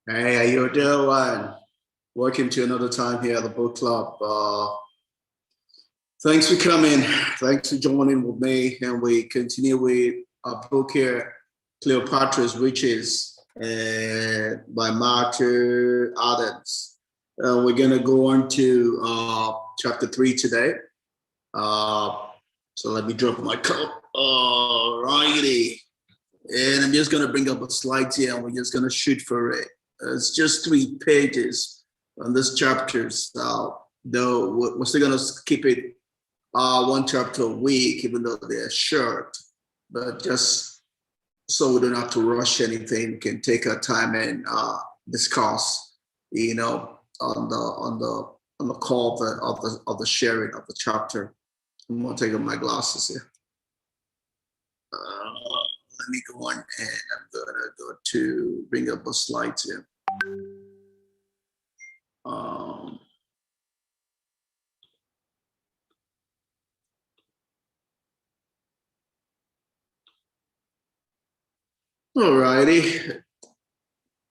Hey, how you doing? Welcome to another time here at the book club. Thanks for coming. Thanks for joining with me. And we continue with our book here, Cleopatra's Riches, by Martyr Adams. We're going to go on to chapter 3 today. So let me drop my cup. All righty. And I'm just going to bring up a slide here and we're just going to shoot for it. It's just 3 pages on this chapter. So though we're still going to keep it one chapter a week, even though they're short, but just so we don't have to rush anything, we can take our time and discuss, on the call of the sharing of the chapter. I'm going to take off my glasses here. Let me go on and I'm going to go to bring up a slide here. All righty.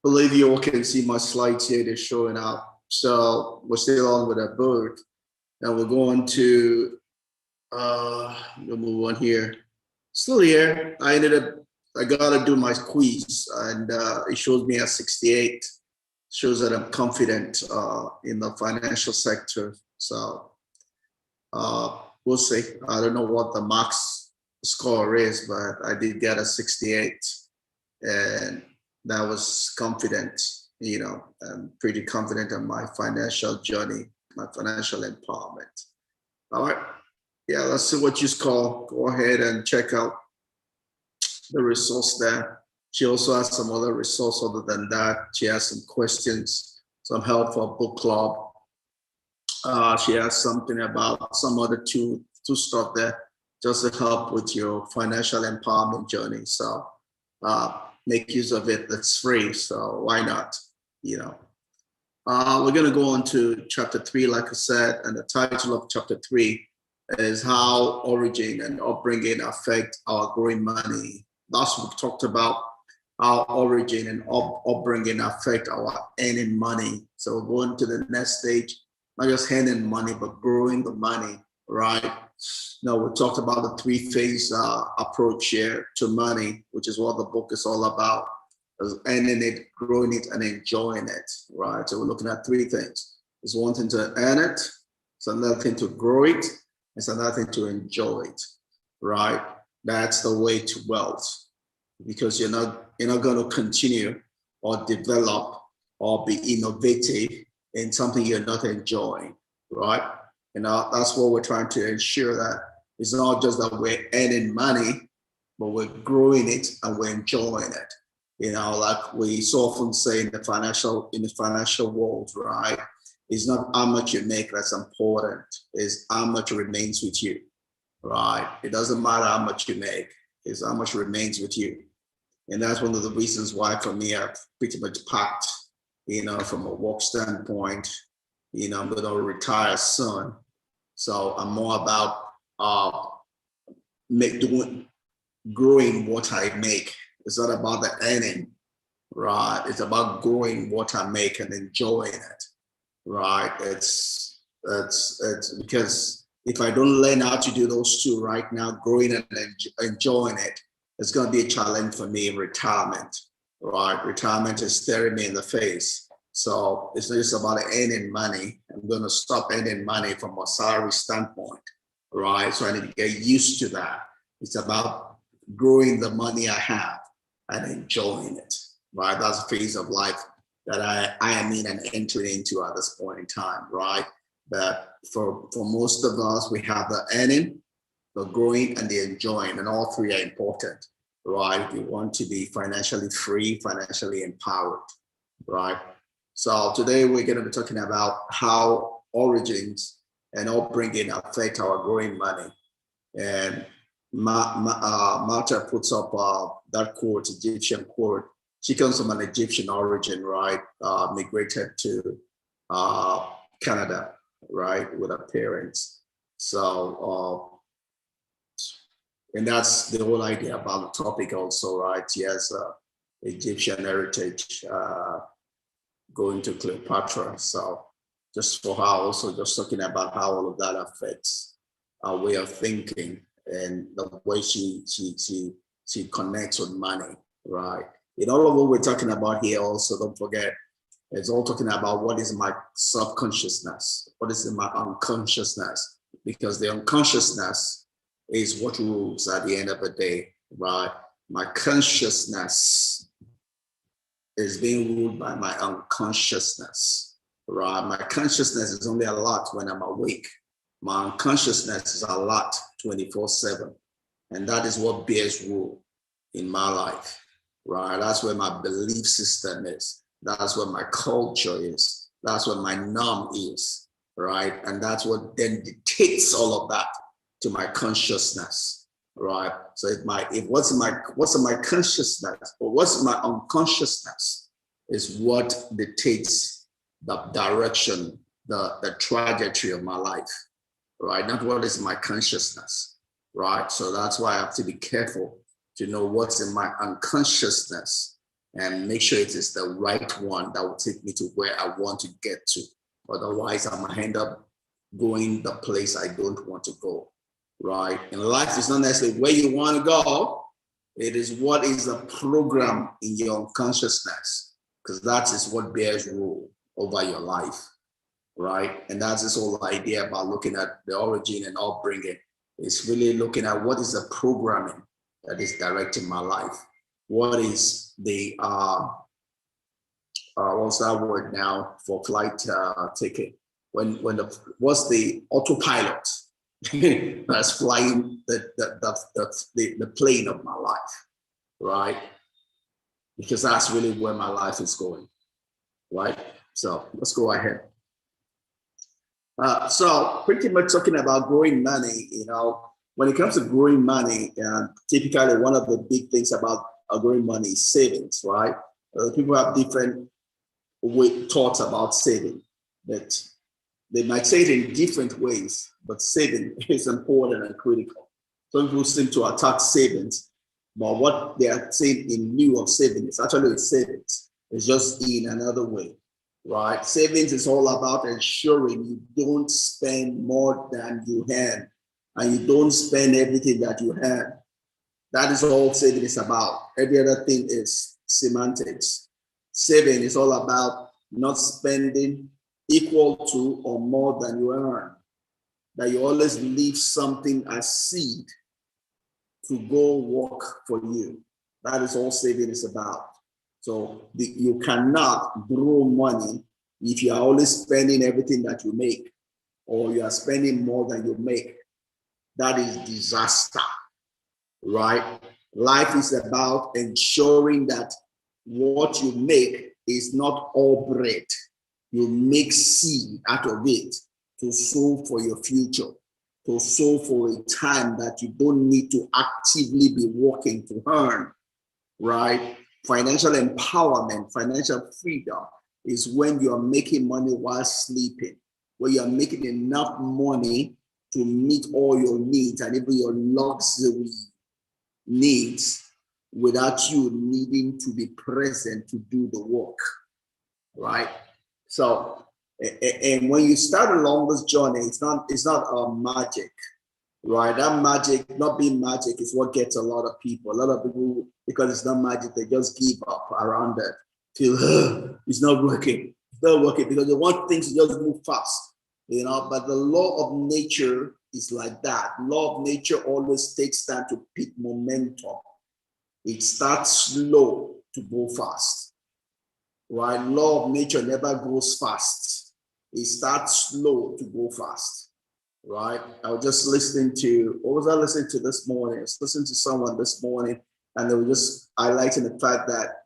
Believe you all can see my slides here. They're showing up. So we're still on with our book. And we're going to we'll move on here. Still here. I gotta do my quiz, and it shows me at 68. Shows that I'm confident in the financial sector. So we'll see. I don't know what the max score is, but I did get a 68, and that was confident. I'm pretty confident in my financial journey, my financial empowerment. All right. Yeah, let's see what you score. Go ahead and check out the resource there. She also has some other resource other than that. She has some questions, some help for book club. She has something about some other two stuff there just to help with your financial empowerment journey. So make use of it. That's free. So why not? We're going to go on to chapter 3, like I said, and the title of chapter 3 is How Origin and Upbringing Affect Our Growing Money. Last week we talked about how origin and upbringing affect our earning money. So we're going to the next stage, not just earning money, but growing the money, right? Now we talked about the 3-phase approach here to money, which is what the book is all about. Earning it, growing it, and enjoying it, right? So we're looking at 3 things. It's one thing to earn it, it's another thing to grow it, it's another thing to enjoy it, right? That's the way to wealth, because you're not going to continue or develop or be innovative in something you're not enjoying, right? That's what we're trying to ensure, that it's not just that we're earning money, but we're growing it and we're enjoying it. Like we so often say in the financial world, right? It's not how much you make that's important, it's how much remains with you, right? It doesn't matter how much you make, it's how much remains with you. And that's one of the reasons why for me, I've pretty much packed, from a work standpoint, I'm going to retire soon. So I'm more about growing what I make. It's not about the earning, right? It's about growing what I make and enjoying it, right? It's because if I don't learn how to do those 2 right now, growing and enjoying it, it's going to be a challenge for me in retirement, right? Retirement is staring me in the face. So it's not just about earning money. I'm going to stop earning money from a salary standpoint, right? So I need to get used to that. It's about growing the money I have and enjoying it, right? That's a phase of life that I am in and entering into at this point in time, right? But for most of us, we have the earning, the growing, and the enjoying, and all 3 are important, right? We want to be financially free, financially empowered, right? So today we're going to be talking about how origins and upbringing affect our growing money. And Marta puts up that quote, Egyptian quote. She comes from an Egyptian origin, right? Migrated to Canada, right, with her parents. So, and that's the whole idea about the topic also, right? She has Egyptian heritage. going to Cleopatra. So just for her, also just talking about how all of that affects our way of thinking and the way she connects with money, right? In all of what we're talking about here, also don't forget, it's all talking about what is my subconsciousness, what is in my unconsciousness, because the unconsciousness is what rules at the end of the day, right? My consciousness is being ruled by my unconsciousness, right? My consciousness is only alert when I'm awake. My unconsciousness is alert 24/7. And that is what bears rule in my life, right? That's where my belief system is. That's where my culture is. That's where my norm is, right? And that's what then dictates all of that to my consciousness, right? So if what's in my consciousness or what's in my unconsciousness is what dictates the direction, the trajectory of my life, right? Not what is my consciousness, right? So that's why I have to be careful to know what's in my unconsciousness and make sure it is the right one that will take me to where I want to get to. Otherwise, I might end up going the place I don't want to go, right? And life is not necessarily where you want to go. It is what is the program in your unconsciousness, because that is what bears rule over your life, right? And that's this whole idea about looking at the origin and upbringing. It's really looking at what is the programming that is directing my life. What is the what's that word now for flight ticket? What's the autopilot that's flying the plane of my life, right? Because that's really where my life is going, right? So let's go ahead. So pretty much talking about growing money, when it comes to growing money, typically one of the big things about growing money is savings, right? People have different thoughts about saving, but they might say it in different ways, but saving is important and critical. Some people seem to attack savings, but what they are saying in lieu of savings is actually savings. It's just in another way, right? Savings is all about ensuring you don't spend more than you have and you don't spend everything that you have. That is all saving is about. Every other thing is semantics. Saving is all about not spending equal to or more than you earn. That you always leave something as seed to go work for you. That is all saving is about. So you cannot grow money if you are always spending everything that you make or you are spending more than you make. That is disaster, right? Life is about ensuring that what you make is not all bread. You make seed out of it to sow for your future, to sow for a time that you don't need to actively be working to earn, right? Financial empowerment, financial freedom is when you are making money while sleeping, where you are making enough money to meet all your needs and even your luxury needs without you needing to be present to do the work, right? So, and when you start along this journey, it's not magic, right? That magic, not being magic, is what gets a lot of people. A lot of people, because it's not magic, they just give up around that. Feel it's not working. It's not working because they want things to just move fast, But the law of nature is like that. Law of nature always takes time to pick momentum. It starts slow to go fast, right? Law of nature never goes fast. It starts slow to go fast, right? I was just listening to, what was I listening to this morning? I was listening to someone this morning, and they were just highlighting the fact that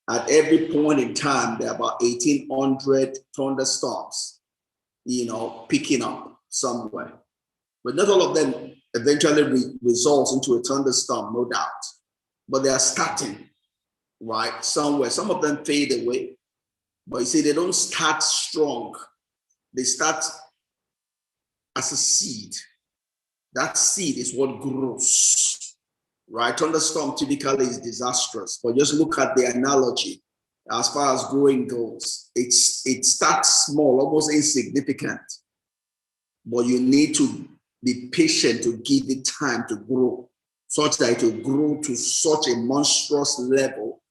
at every point in time, there are about 1,800 thunderstorms, picking up somewhere. But not all of them eventually results into a thunderstorm, no doubt. But they are starting, right, somewhere. Some of them fade away. But you see, they don't start strong. They start as a seed. That seed is what grows, right? Thunderstorm typically is disastrous. But just look at the analogy as far as growing goes. It starts small, almost insignificant, but you need to be patient to give it time to grow, such that it will grow to such a monstrous level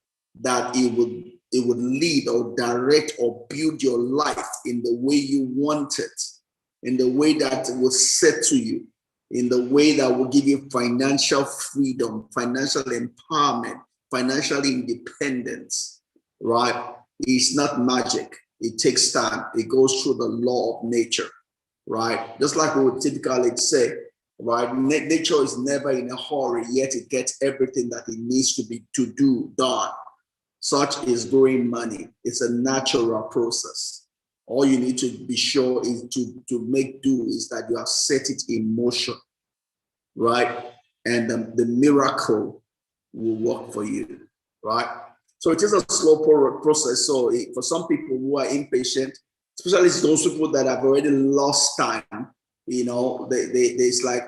that it would lead or direct or build your life in the way you want it, in the way that will set to you, in the way that will give you financial freedom, financial empowerment, financial independence, right? It's not magic. It takes time. It goes through the law of nature, right? Just like we would typically say, right? Nature is never in a hurry, yet it gets everything that it needs to do done. Such is growing money. It's a natural process. All you need to be sure is to make do is that you have set it in motion, right? And the miracle will work for you, right? So it is a slow process. So for some people who are impatient, especially those people that have already lost time, it's like,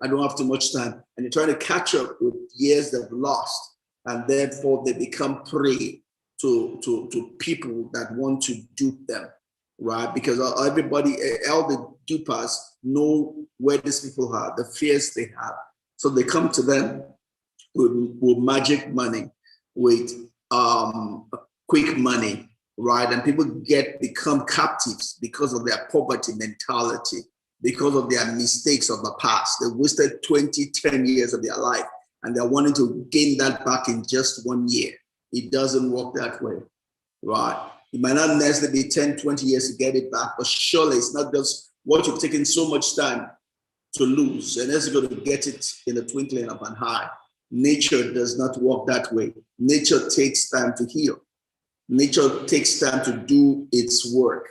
I don't have too much time. And they're trying to catch up with years they've lost. And therefore they become prey to people that want to dupe them, right? Because everybody, all the dupers know where these people are, the fears they have. So they come to them with magic money, with quick money, right? And people become captives because of their poverty mentality, because of their mistakes of the past. They wasted 20, 10 years of their life, and they're wanting to gain that back in just 1 year. It doesn't work that way, right? It might not necessarily be 10, 20 years to get it back, but surely it's not just what you've taken so much time to lose, and it's going to get it in the twinkling of an eye. Nature does not work that way. Nature takes time to heal. Nature takes time to do its work,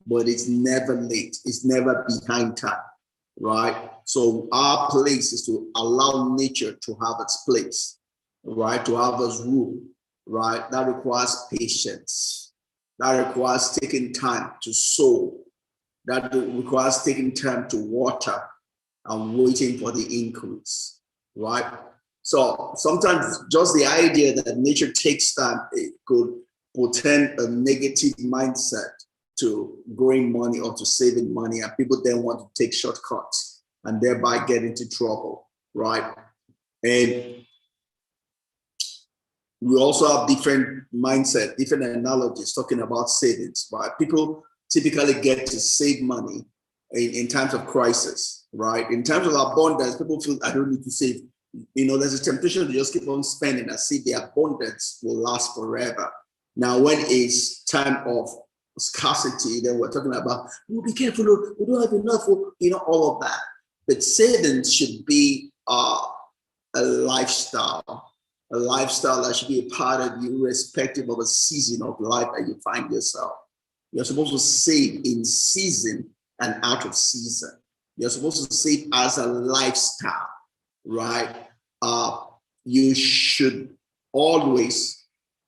but it's never late. It's never behind time, right? So our place is to allow nature to have its place, right? To have its rule, right? That requires patience. That requires taking time to sow. That requires taking time to water and waiting for the increase, right? So sometimes just the idea that nature takes time, it could portend a negative mindset to growing money or to saving money, and people then want to take shortcuts and thereby get into trouble, right? And we also have different mindset, different analogies talking about savings, right? People typically get to save money in times of crisis, right? In times of abundance, people feel, I don't need to save. There's a temptation to just keep on spending and see the abundance will last forever. Now, when it's time of scarcity, then we're talking about, be careful, we don't have enough, all of that. But savings should be a lifestyle that should be a part of you, irrespective of a season of life that you find yourself. You're supposed to save in season and out of season. You're supposed to save as a lifestyle, right? You should always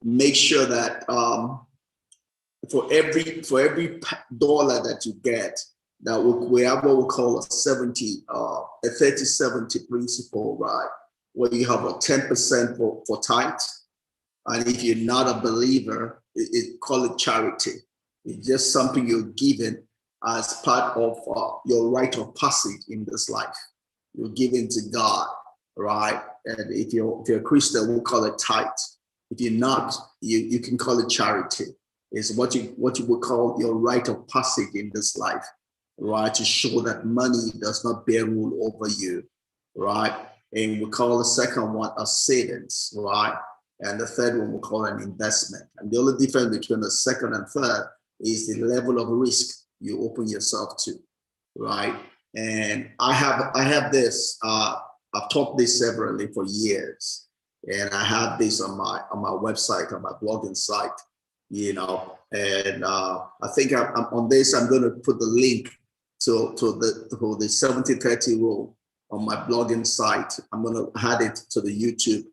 make sure that for every dollar that you get, that we have what we call a 30-70 principle, right? Where you have a 10% for tithe. And if you're not a believer, call it charity. It's just something you're given as part of your rite of passage in this life. You're given to God, right? And if you're a Christian, we'll call it tithe. If you're not, you can call it charity. It's what you would call your rite of passage in this life, right? To show that money does not bear rule over you, right? And we call the second one a savings, right? And the third one we call an investment. And the only difference between the second and third is the level of risk you open yourself to, right? And I have this. I've taught this severally for years, and I have this on my website, on my blogging site, And I think I'm on this. I'm going to put the link to the 70-30 rule on my blogging site. I'm going to add it to the YouTube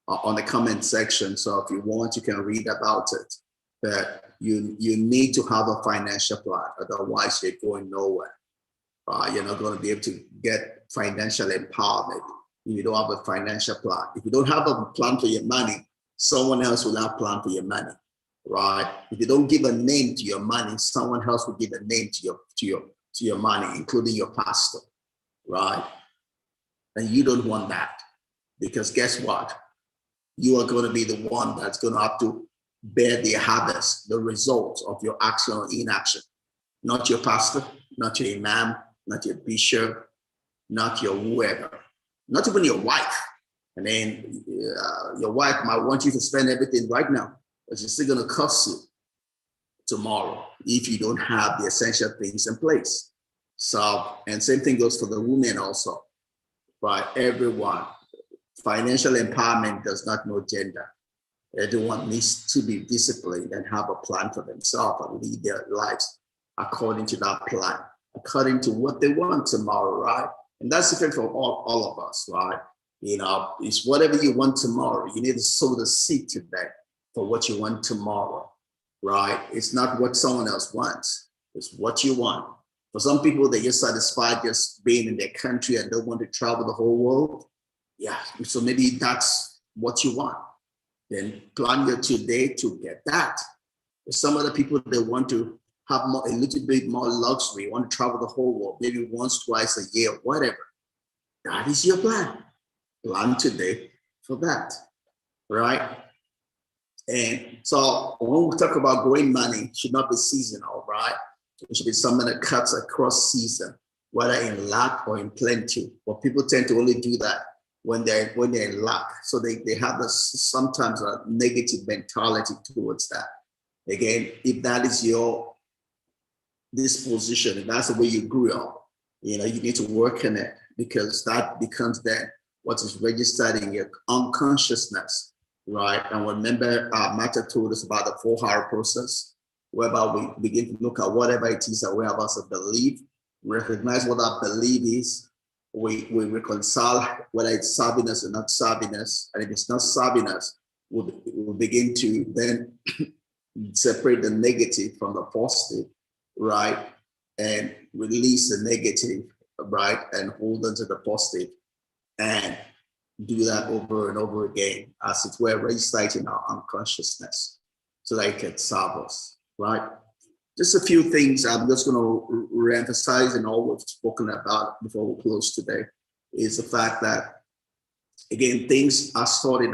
on the comment section. So if you want, you can read about it. But you need to have a financial plan, otherwise you're going nowhere. You're not going to be able to get financial empowerment if you don't have a financial plan. If you don't have a plan for your money, someone else will have plan for your money, right? If you don't give a name to your money, someone else will give a name to your money, including your pastor, right? And you don't want that, because guess what? You are going to be the one that's going to have to bear the harvest, the results of your action or inaction. Not your pastor, not your imam, not your bishop, not your whoever, not even your wife. And then your wife might want you to spend everything right now, but she's still going to curse you tomorrow if you don't have the essential things in place. So, and same thing goes for the women also, right? Everyone, financial empowerment does not know gender. Everyone needs to be disciplined and have a plan for themselves and lead their lives according to that plan, according to what they want tomorrow, right? And that's different for all of us, right? You know, it's whatever you want tomorrow. You need to sow the seed today for what you want tomorrow, right? It's not what someone else wants. It's what you want. For some people, they're just satisfied just being in their country and don't want to travel the whole world. Yeah, so maybe that's what you want. Then plan your today to get that. For some other people, they want to have more, a little bit more luxury, want to travel the whole world, maybe once, twice a year, whatever. That is your plan. Plan today for that, right? And so when we talk about growing money, it should not be seasonal, right? It should be something that cuts across season, whether in lack or in plenty. But people tend to only do that when they're in lack. So they have sometimes a negative mentality towards that. Again, if that is your disposition, if that's the way you grew up, you know, you need to work on it, because that becomes then what is registered in your unconsciousness, right? And remember, Matter told us about the 4-hour process, whereby we begin to look at whatever it is that we have as a belief, recognize what our belief is, we reconcile whether it's serving us or not serving us, and if it's not serving us, we'll begin to then separate the negative from the positive, right? And release the negative, right? And hold on to the positive, and do that over and over again, as it were, registered in our unconsciousness, so that it can serve us, right? Just a few things I'm just going to re-emphasize in all we've spoken about before we close today, is the fact that, again, things are stored in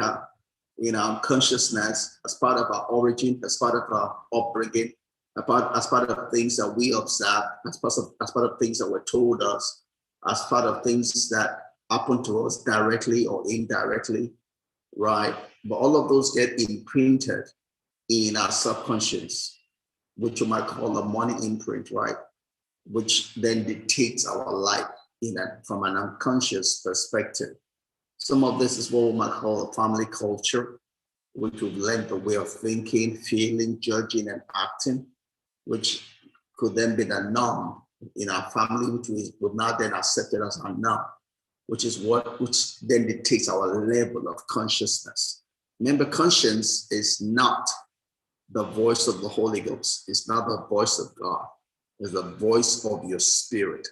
our consciousness as part of our origin, as part of our upbringing, as part of things that we observe, as part of things that were told us, as part of things that happen to us directly or indirectly, right? But all of those get imprinted in our subconscious, which you might call a money imprint, right? Which then dictates our life from an unconscious perspective. Some of this is what we might call a family culture, which we've learned the way of thinking, feeling, judging, and acting, which could then be the norm in our family, which we've now then accepted as our norm, which then dictates our level of consciousness. Remember, conscience is not the voice of the Holy Ghost. It's not the voice of God. It's the voice of your spirit,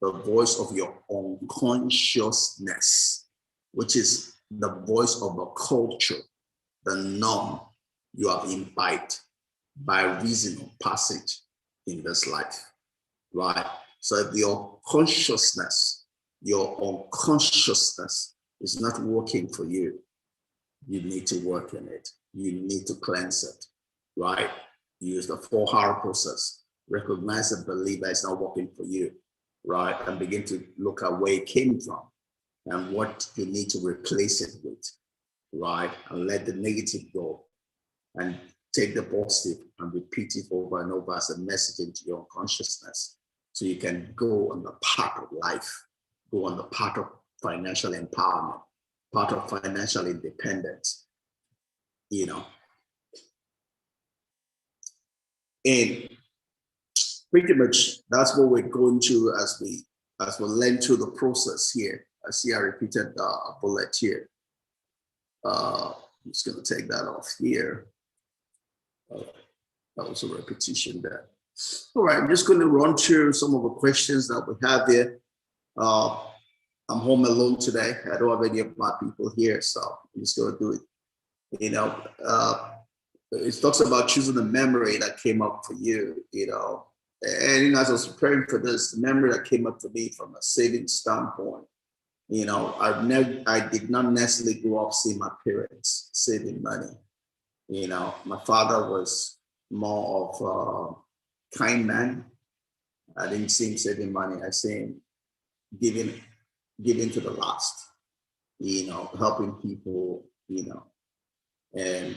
the voice of your unconsciousness, which is the voice of the culture, the norm you have imbibed by reason of passage in this life, right? So if your unconsciousness is not working for you, you need to work on it. You need to cleanse it, right? Use the 4-hour process. Recognize and believe that it's not working for you, right? And begin to look at where it came from and what you need to replace it with, right? And let the negative go and take the positive and repeat it over and over as a message into your unconsciousness, so you can go on the path of life, go on the path of financial empowerment, path of financial independence, you know. And pretty much that's what we're going to as we learn through the process here. I see I repeated a bullet here. I'm just going to take that off here. That was a repetition there. All right, I'm just going to run through some of the questions that we have here. I'm home alone today. I don't have any of my people here, so I'm just going to do it You know, it talks about choosing the memory that came up for you, you know. And as I was preparing for this, the memory that came up for me from a saving standpoint, you know, I did not necessarily grow up seeing my parents saving money. You know, my father was more of a kind man. I didn't see him saving money. I see him giving, giving to the last, you know, helping people, you know, and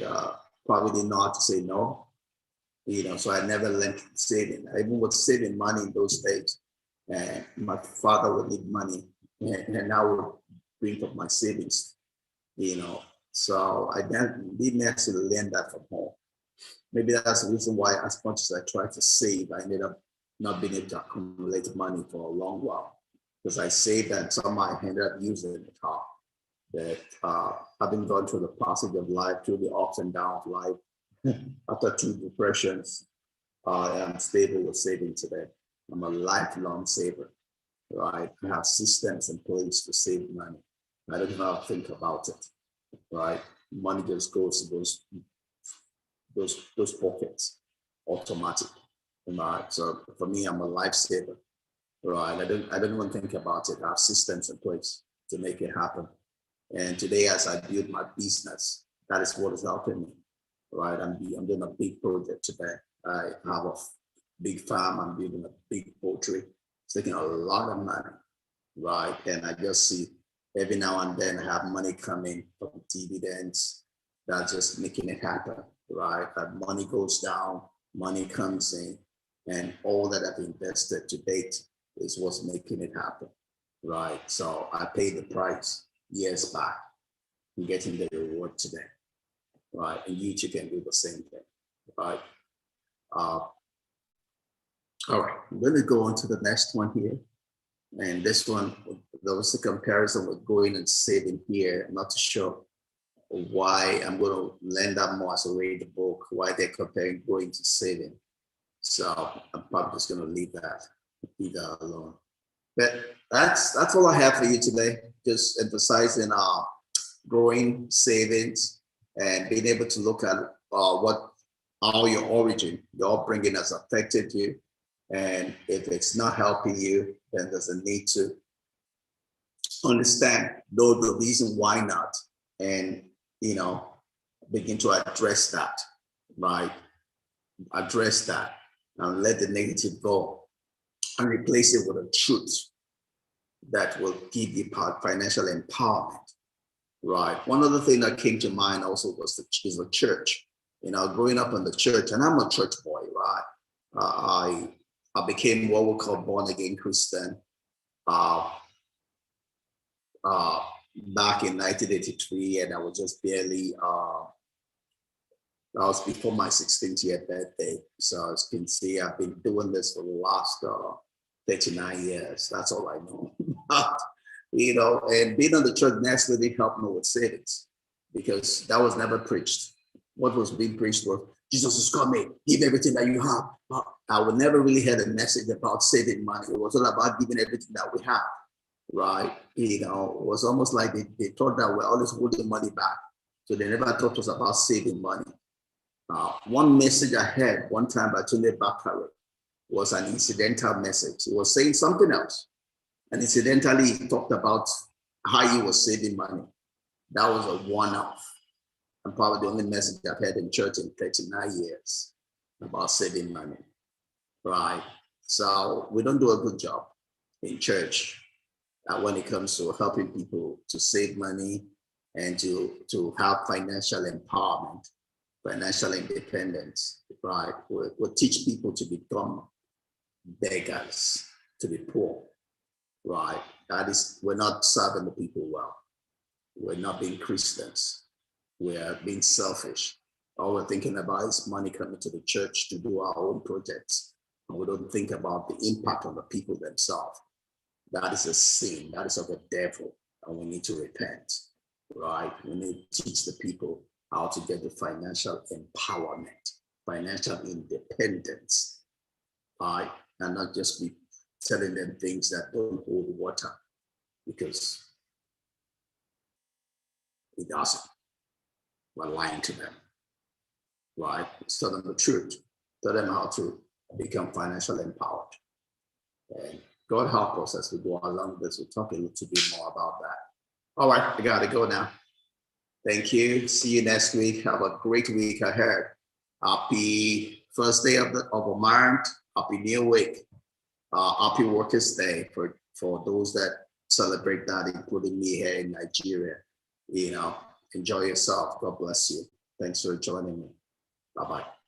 probably didn't know how to say no, you know, so I never learned saving. I even was saving money in those days, and my father would need money, and I would bring up my savings, you know. So I didn't necessarily learn that from home. Maybe that's the reason why, as much as I tried to save, I ended up not being able to accumulate money for a long while, because I saved and somehow I ended up using it all. That having gone through the passage of life, through the ups and downs of life, after 2 depressions, I am stable with saving today. I'm a lifelong saver, right? I have systems in place to save money. I don't even have to think about it, right? Money just goes to those pockets automatic, right? So for me, I'm a lifesaver, right? I don't even think about it. I have systems in place to make it happen. And today, as I build my business, that is what is helping me, right? I'm doing a big project today. I have a big farm. I'm building a big poultry. It's taking a lot of money, right? And I just see every now and then I have money coming from dividends. That's just making it happen, right? That money goes down, money comes in, and all that I've invested to date is what's making it happen, right? So I paid the price years back. I'm getting the reward today, right? And you too can do the same thing, right? All right, I'm going to go on to the next one here. And this one, there was a comparison with going and saving here. I'm not too sure why. I'm going to learn that more as I read the book, why they're comparing going to saving. So I'm probably just going to leave that alone. But that's all I have for you today. Just emphasizing growing savings and being able to look at how your origin, your upbringing has affected you. And if it's not helping you, then there's a need to understand though the reason why not, and you know, begin to address that, right? Address that and let the negative go and replace it with a truth that will give you financial empowerment, right? One other thing that came to mind also was the church. You know, growing up in the church, and I'm a church boy, right? I became what we call born again Christian uh, back in 1983, and I was just barely. That was before my 16th year birthday. So as you can see, I've been doing this for the last 39 years. That's all I know. You know, and being on the church necessarily helped me with savings because that was never preached. What was being preached was Jesus is coming, give everything that you have. But I would never really hear a message about saving money. It was all about giving everything that we have, right? You know, it was almost like they thought that we're always holding money back. So they never taught us about saving money. One message I heard one time by Tony Bakare was an incidental message. He was saying something else. And incidentally, he talked about how he was saving money. That was a one-off. And probably the only message I've heard in church in 39 years about saving money, right? So we don't do a good job in church when it comes to helping people to save money and to have financial empowerment, financial independence, right? We'll teach people to become beggars, to be poor, right? That is, we're not serving the people well. We're not being Christians. We're being selfish. All we're thinking about is money coming to the church to do our own projects. And we don't think about the impact on the people themselves. That is a sin. That is of the devil. And we need to repent, right? We need to teach the people how to get the financial empowerment, financial independence, right? And not just be telling them things that don't hold water, because it doesn't. we're lying to them, right? Let's tell them the truth. Tell them how to become financially empowered. And God help us as we go along this. We'll talk a little bit more about that. All right, I gotta go now. Thank you. See you next week. Have a great week ahead. Happy first day of a month. Happy New Week. Happy Workers' Day for those that celebrate that, including me here in Nigeria. Enjoy yourself. God bless you. Thanks for joining me. Bye-bye.